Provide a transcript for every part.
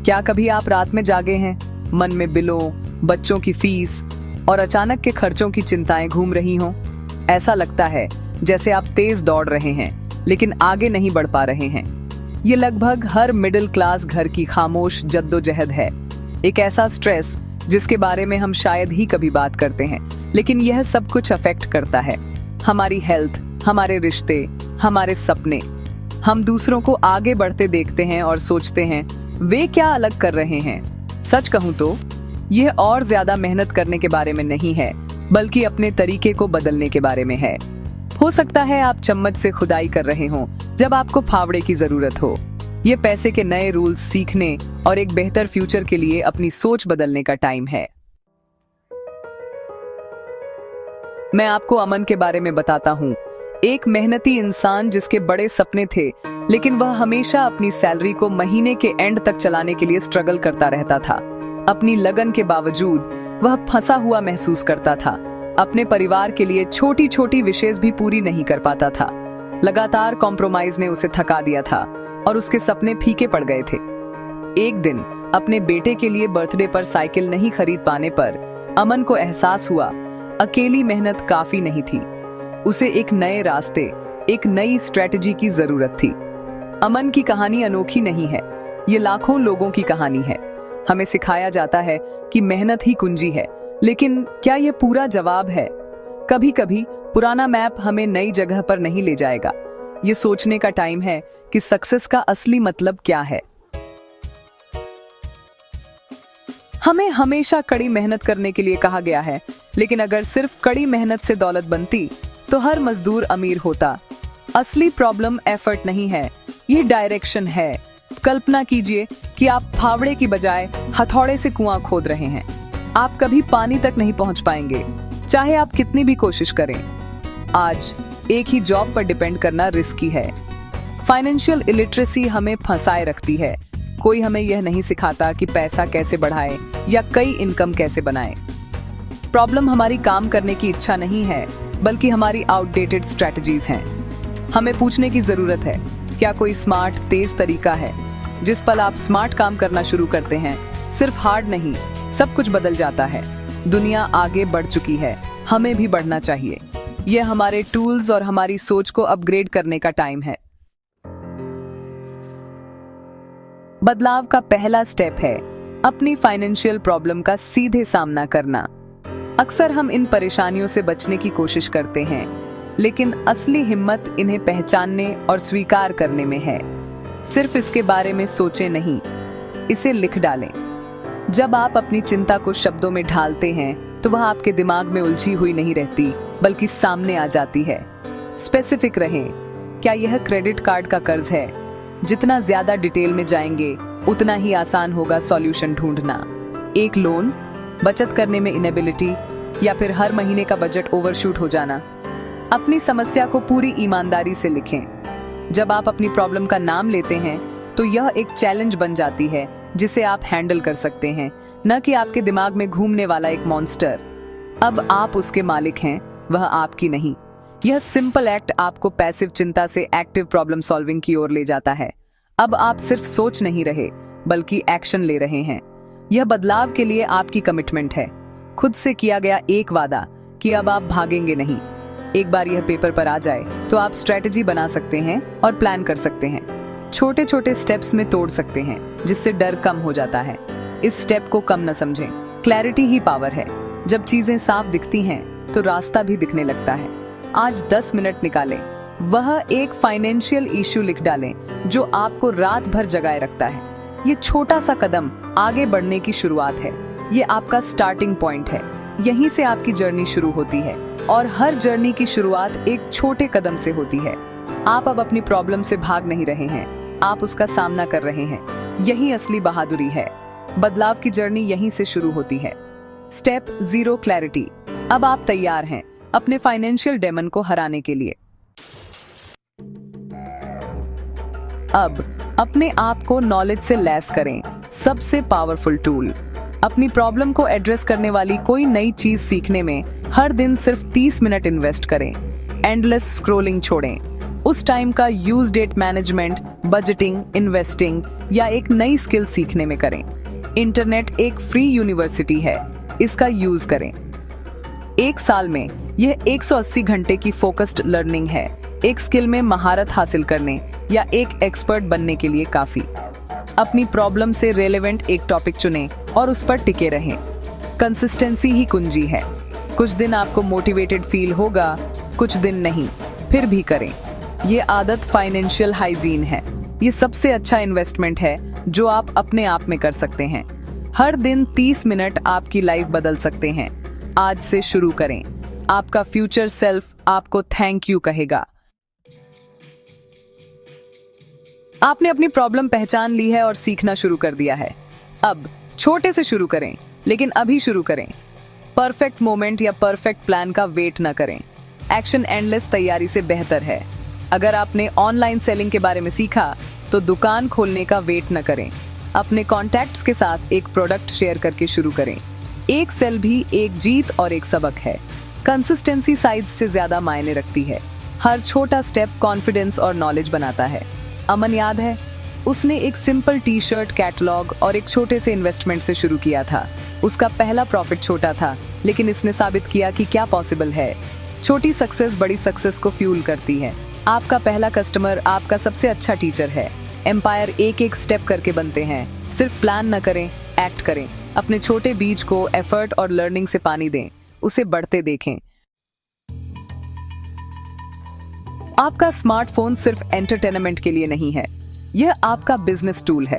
क्या कभी आप रात में जागे हैं, मन में बिलों, बच्चों की फीस और अचानक के खर्चों की चिंताएं घूम रही हों? ऐसा लगता है जैसे आप तेज दौड़ रहे हैं लेकिन आगे नहीं बढ़ पा रहे हैं। ये लगभग हर मिडिल क्लास घर की खामोश जद्दोजहद है। एक ऐसा स्ट्रेस जिसके बारे में हम शायद ही कभी बात करते हैं, लेकिन यह सब कुछ अफेक्ट करता है हमारी हेल्थ, हमारे रिश्ते, हमारे सपने। हम दूसरों को आगे बढ़ते देखते हैं और सोचते हैं वे क्या अलग कर रहे हैं। सच कहूं तो यह और ज्यादा मेहनत करने के बारे में नहीं है, बल्कि अपने तरीके को बदलने के बारे में है। हो सकता है आप चम्मच से खुदाई कर रहे हों जब आपको फावड़े की जरूरत हो। ये पैसे के नए रूल्स सीखने और एक बेहतर फ्यूचर के लिए अपनी सोच बदलने का टाइम है। मैं आपको अमन के बारे में बताता हूँ, एक मेहनती इंसान जिसके बड़े सपने थे, लेकिन वह हमेशा अपनी सैलरी को महीने के एंड तक चलाने के लिए स्ट्रगल करता रहता था। अपनी लगन के बावजूद वह फंसा हुआ महसूस करता था। अपने परिवार के लिए छोटी छोटी विशेष भी पूरी नहीं कर पाता था। लगातार कॉम्प्रोमाइज ने उसे थका दिया था और उसके सपने फीके पड़ गए थे। एक दिन अपने बेटे के लिए बर्थडे पर साइकिल नहीं खरीद पाने पर अमन को एहसास हुआ अकेली मेहनत काफी नहीं थी। उसे एक नए रास्ते, एक नई स्ट्रेटजी की जरूरत थी। अमन की कहानी अनोखी नहीं है, ये लाखों लोगों की कहानी है। हमें सिखाया जाता है कि मेहनत ही कुंजी है, लेकिन क्या यह पूरा जवाब है? कभी कभी पुराना मैप हमें नई जगह पर नहीं ले जाएगा। ये सोचने का टाइम है कि सक्सेस का असली मतलब क्या है। हमें हमेशा कड़ी मेहनत करने के लिए कहा गया है, लेकिन अगर सिर्फ कड़ी मेहनत से दौलत बनती तो हर मजदूर अमीर होता। असली प्रॉब्लम एफर्ट नहीं है, ये डायरेक्शन है। कल्पना कीजिए कि आप फावड़े की बजाय हथौड़े से कुआं खोद रहे हैं। आप कभी पानी तक नहीं पहुंच पाएंगे, चाहे आप कितनी भी कोशिश करें। आज एक ही जॉब पर डिपेंड करना रिस्की है। फाइनेंशियल इलिटरेसी हमें फंसाए रखती है। कोई हमें यह नहीं सिखाता कि पैसा कैसे बढ़ाएं या कई इनकम कैसे बनाएं। प्रॉब्लम हमारी काम करने की इच्छा नहीं है, बल्कि हमारी आउटडेटेड स्ट्रेटजीज हैं। हमें पूछने की जरूरत है, क्या कोई स्मार्ट, तेज तरीका है? जिस पल आप स्मार्ट काम करना शुरू करते हैं, सिर्फ हार्ड नहीं, सब कुछ बदल जाता है। दुनिया आगे बढ़ चुकी है, हमें भी बढ़ना चाहिए। यह हमारे टूल्स और हमारी सोच को अपग्रेड करने का टाइम है। बदलाव का पहला स्टेप है अपनी फाइनेंशियल प्रॉब्लम का सीधे सामना करना। अक्सर हम इन परेशानियों से बचने की कोशिश करते हैं, लेकिन असली हिम्मत इन्हें पहचानने और स्वीकार करने में है। सिर्फ इसके बारे में सोचें नहीं, इसे लिख डालें। जब आप अपनी चिंता को शब्दों में ढालते हैं तो वह आपके दिमाग में उलझी हुई नहीं रहती, बल्कि सामने आ जाती है। स्पेसिफिक रहें, क्या यह क्रेडिट कार्ड का कर्ज है? जितना ज्यादा डिटेल में जाएंगे उतना ही आसान होगा सॉल्यूशन ढूंढना। एक लोन, बचत करने में इनेबिलिटी, या फिर हर महीने का बजट ओवरशूट हो जाना। अपनी समस्या को पूरी ईमानदारी से लिखें। जब आप अपनी प्रॉब्लम का नाम लेते हैं तो यह एक चैलेंज बन जाती है जिसे आप हैंडल कर सकते हैं, न कि आपके दिमाग में घूमने वाला एक मॉन्स्टर। अब आप उसके मालिक हैं, वह आपकी नहीं। यह सिंपल एक्ट आपको पैसिव चिंता से एक्टिव प्रॉब्लम सॉल्विंग की ओर ले जाता है। अब आप सिर्फ सोच नहीं रहे, बल्कि एक्शन ले रहे हैं। यह बदलाव के लिए आपकी कमिटमेंट है, खुद से किया गया एक वादा कि अब आप भागेंगे नहीं। एक बार यह पेपर पर आ जाए तो आप स्ट्रेटजी बना सकते हैं और प्लान कर सकते हैं। छोटे छोटे स्टेप्स में तोड़ सकते हैं, जिससे डर कम हो जाता है। इस स्टेप को कम न समझें, क्लैरिटी ही पावर है। जब चीजें साफ दिखती हैं तो रास्ता भी दिखने लगता है। आज 10 मिनट निकालें, वह एक फाइनेंशियल इश्यू लिख डालें जो आपको रात भर जगाए रखता है। ये छोटा सा कदम आगे बढ़ने की शुरुआत है। ये आपका स्टार्टिंग पॉइंट है। यहीं से आपकी जर्नी शुरू होती है, और हर जर्नी की शुरुआत एक छोटे कदम से होती है। आप अब अपनी प्रॉब्लम से भाग नहीं रहे हैं, आप उसका सामना कर रहे हैं। यही असली बहादुरी है। बदलाव की जर्नी यहीं से शुरू होती है। Step 0, clarity. अब आप तैयार हैं अपने फाइनेंशियल डेमन को हराने के लिए। अब अपने आप को नॉलेज से लैस करें। सबसे पावरफुल टूल, अपनी प्रॉब्लम को एड्रेस करने वाली कोई नई चीज सीखने में हर दिन सिर्फ 30 मिनट इन्वेस्ट करें। एंडलेस स्क्रॉलिंग छोड़ें। उस टाइम का use debt management, budgeting, investing या एक नई स्किल सीखने में करें। इंटरनेट एक फ्री यूनिवर्सिटी है, इसका यूज करें। एक साल में यह 180 घंटे की फोकस्ड लर्निंग है, एक स्किल में महारत हासिल करने या एक एक्सपर्ट बनने के लिए काफी। अपनी प्रॉब्लम से रेलेवेंट एक टॉपिक चुनें और उस पर टिके रहें। कंसिस्टेंसी ही कुंजी है। कुछ दिन आपको मोटिवेटेड फील होगा, कुछ दिन नहीं, फिर भी करें। ये आदत फाइनेंशियल हाइजीन है। ये सबसे अच्छा इन्वेस्टमेंट है जो आप अपने आप में कर सकते हैं। हर दिन 30 मिनट आपकी लाइफ बदल सकते हैं। आज से शुरू करें। आपका फ्यूचर सेल्फ आपको थैंक यू कहेगा। आपने अपनी प्रॉब्लम पहचान ली है और सीखना शुरू कर दिया है। अब छोटे से शुरू करें, लेकिन अभी शुरू करें। परफेक्ट मोमेंट या परफेक्ट प्लान का वेट न करें। एक्शन एंडलेस तैयारी से बेहतर है। अगर आपने ऑनलाइन सेलिंग के बारे में सीखा तो दुकान खोलने का वेट न करें। अपने कॉन्टैक्ट्स के साथ एक प्रोडक्ट शेयर करके शुरू करें। एक सेल भी एक जीत और एक सबक है। कंसिस्टेंसी साइज से ज्यादा मायने रखती है। हर छोटा स्टेप कॉन्फिडेंस और नॉलेज बनाता है। अमन याद है, उसने एक सिंपल टी शर्ट कैटलॉग और एक छोटे से इन्वेस्टमेंट से शुरू किया था। उसका पहला प्रॉफिट छोटा था, लेकिन इसने साबित किया कि क्या पॉसिबल है। छोटी सक्सेस बड़ी सक्सेस को फ्यूल करती है। आपका पहला कस्टमर आपका सबसे अच्छा टीचर है। एम्पायर एक एक स्टेप करके बनते हैं। सिर्फ प्लान न करें, एक्ट करें। अपने छोटे बीज को एफर्ट और लर्निंग से पानी दें, उसे बढ़ते देखें। आपका स्मार्टफोन सिर्फ एंटरटेनमेंट के लिए नहीं है, यह आपका बिजनेस टूल है।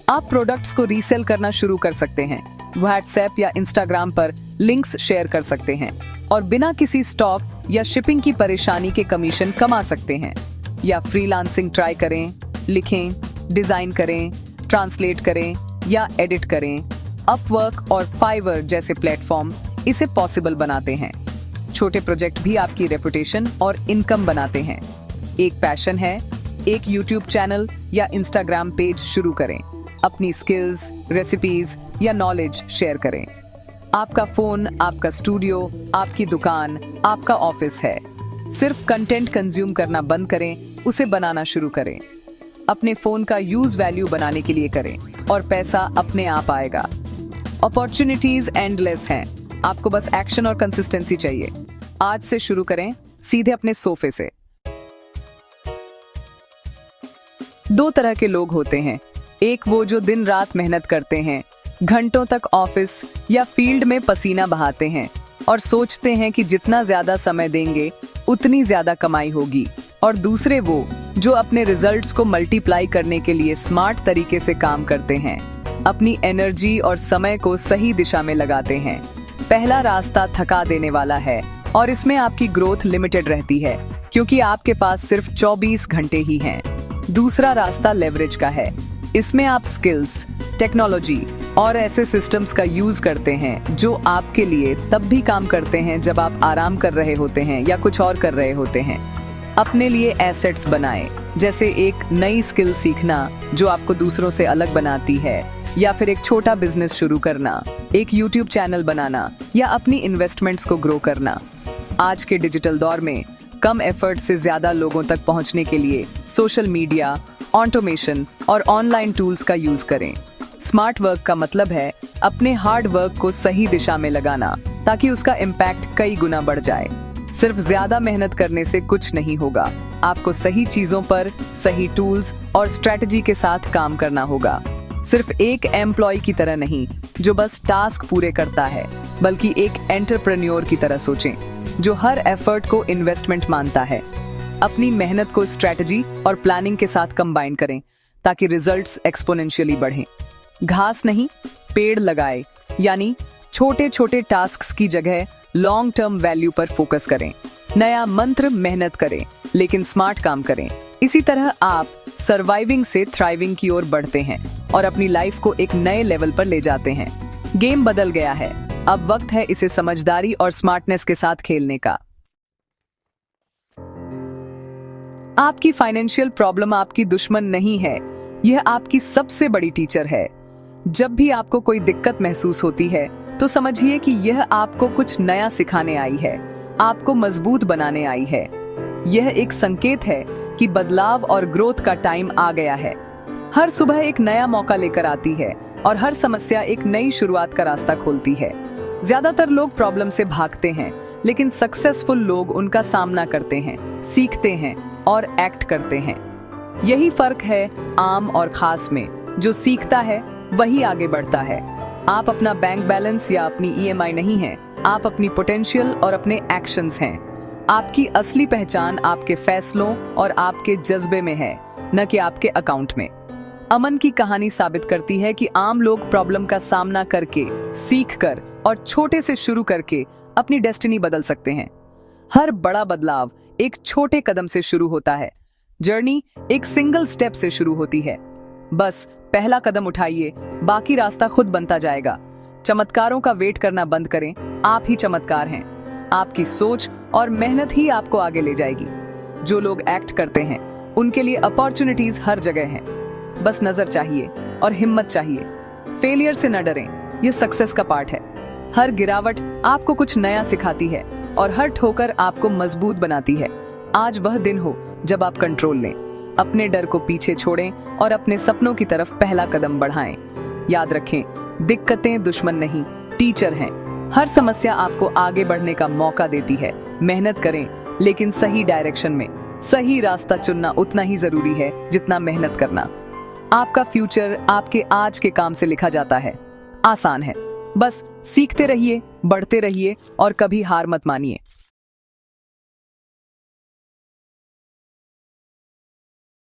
आप प्रोडक्ट्स को रीसेल करना शुरू कर सकते हैं। व्हाट्सएप या इंस्टाग्राम पर लिंक्स शेयर कर सकते हैं और बिना किसी स्टॉक या शिपिंग की परेशानी के कमीशन कमा सकते हैं। या फ्रीलांसिंग ट्राई करें, लिखें, डिजाइन करें, ट्रांसलेट करें या एडिट करें। अपवर्क और फाइवर जैसे प्लेटफॉर्म इसे पॉसिबल बनाते हैं। छोटे प्रोजेक्ट भी आपकी रेपुटेशन और इनकम बनाते हैं। एक पैशन है, एक यूट्यूब चैनल या इंस्टाग्राम पेज शुरू करें। अपनी स्किल्स, रेसिपीज या नॉलेज शेयर करें। आपका फोन, आपका स्टूडियो, आपकी दुकान, आपका ऑफिस है। सिर्फ कंटेंट कंज्यूम करना बंद करें, उसे बनाना शुरू करें। अपने फोन का यूज वैल्यू बनाने के लिए करें और पैसा अपने आप आएगा। अपॉर्चुनिटीज एंडलेस हैं, आपको बस एक्शन और कंसिस्टेंसी चाहिए। आज से शुरू करें, सीधे अपने सोफे से। दो तरह के लोग होते हैं। एक वो जो दिन रात मेहनत करते हैं, घंटों तक ऑफिस या फील्ड में पसीना बहाते हैं और सोचते हैं कि जितना ज्यादा समय देंगे उतनी ज्यादा कमाई होगी। और दूसरे वो जो अपने रिजल्ट्स को मल्टीप्लाई करने के लिए स्मार्ट तरीके से काम करते हैं, अपनी एनर्जी और समय को सही दिशा में लगाते हैं। पहला रास्ता थका देने वाला है और इसमें आपकी ग्रोथ लिमिटेड रहती है, क्योंकि आपके पास सिर्फ 24 घंटे ही हैं। दूसरा रास्ता लेवरेज का है। इसमें आप स्किल्स, टेक्नोलॉजी और ऐसे सिस्टम्स का यूज करते हैं जो आपके लिए तब भी काम करते हैं जब आप आराम कर रहे होते हैं या कुछ और कर रहे होते हैं। अपने लिए एसेट्स बनाएं, जैसे एक नई स्किल सीखना जो आपको दूसरों से अलग बनाती है, या फिर एक छोटा बिजनेस शुरू करना, एक यूट्यूब चैनल बनाना या अपनी इन्वेस्टमेंट्स को ग्रो करना। आज के डिजिटल दौर में कम एफर्ट से ज्यादा लोगों तक पहुंचने के लिए सोशल मीडिया, ऑटोमेशन और ऑनलाइन टूल्स का यूज करें। स्मार्ट वर्क का मतलब है अपने हार्ड वर्क को सही दिशा में लगाना, ताकि उसका इम्पैक्ट कई गुना बढ़ जाए। सिर्फ ज्यादा मेहनत करने से कुछ नहीं होगा, आपको सही चीजों पर सही टूल्स और स्ट्रेटजी के साथ काम करना होगा। सिर्फ एक एम्प्लॉय की तरह नहीं जो बस टास्क पूरे करता है, बल्कि एक एंटरप्रेन्योर की तरह सोचें जो हर एफर्ट को इन्वेस्टमेंट मानता है। अपनी मेहनत को स्ट्रेटजी और प्लानिंग के साथ कंबाइन करें ताकि रिजल्ट्स एक्सपोनेंशियली बढ़ें। घास नहीं, पेड़ लगाए, यानी छोटे छोटे टास्क्स की जगह लॉन्ग टर्म वैल्यू पर फोकस करें। नया मंत्र, मेहनत करें लेकिन स्मार्ट काम करें। इसी तरह आप सर्वाइविंग से थ्राइविंग की ओर बढ़ते हैं और अपनी लाइफ को एक नए लेवल पर ले जाते हैं। गेम बदल गया है, अब वक्त है इसे समझदारी और स्मार्टनेस के साथ खेलने का। आपकी फाइनेंशियल प्रॉब्लम आपकी दुश्मन नहीं है, यह आपकी सबसे बड़ी टीचर है। जब भी आपको कोई दिक्कत महसूस होती है तो समझिए कि यह आपको कुछ नया सिखाने आई है, आपको मजबूत बनाने आई है। यह एक संकेत है कि बदलाव और ग्रोथ का टाइम आ गया है। हर सुबह एक नया मौका लेकर आती है और हर समस्या एक नई शुरुआत का रास्ता खोलती है। ज्यादातर लोग प्रॉब्लम से भागते हैं, लेकिन सक्सेसफुल लोग उनका सामना करते हैं, सीखते हैं और एक्ट करते हैं। यही फर्क है आम और खास में। जो सीखता है वही आगे बढ़ता है। आप अपना बैंक बैलेंस या अपनी ईएमआई नहीं है, आप अपनी पोटेंशियल और अपने एक्शंस हैं। आपकी असली पहचान आपके फैसलों और आपके जज्बे में है, न कि आपके अकाउंट में। अमन की कहानी साबित करती है कि आम लोग प्रॉब्लम का सामना करके, सीखकर और छोटे से शुरू करके अपनी डेस्टिनी बदल सकते हैं। हर बड़ा बदलाव एक छोटे कदम से शुरू होता है। जर्नी एक सिंगल स्टेप से शुरू होती है। बस पहला कदम उठाइए, बाकी रास्ता खुद बनता जाएगा। चमत्कारों का वेट करना बंद करें, आप ही चमत्कार हैं। आपकी सोच और मेहनत ही आपको आगे ले जाएगी। जो लोग एक्ट करते हैं उनके लिए अपॉर्चुनिटीज हर जगह हैं। बस नजर चाहिए और हिम्मत चाहिए। फेलियर से न डरें, ये सक्सेस का पार्ट है। हर गिरावट आपको कुछ नया सिखाती है और हर ठोकर आपको मजबूत बनाती है। आज वह दिन हो जब आप कंट्रोल लें, अपने डर को पीछे छोड़ें और अपने सपनों की तरफ पहला कदम बढ़ाएं। याद रखें, दिक्कतें दुश्मन नहीं, टीचर हैं। हर समस्या आपको आगे बढ़ने का मौका देती है। मेहनत करें, लेकिन सही डायरेक्शन में। सही रास्ता चुनना उतना ही जरूरी है जितना मेहनत करना। आपका फ्यूचर आपके आज के काम से लिखा जाता है। आसान है, बस सीखते रहिए, बढ़ते रहिए और कभी हार मत मानिए।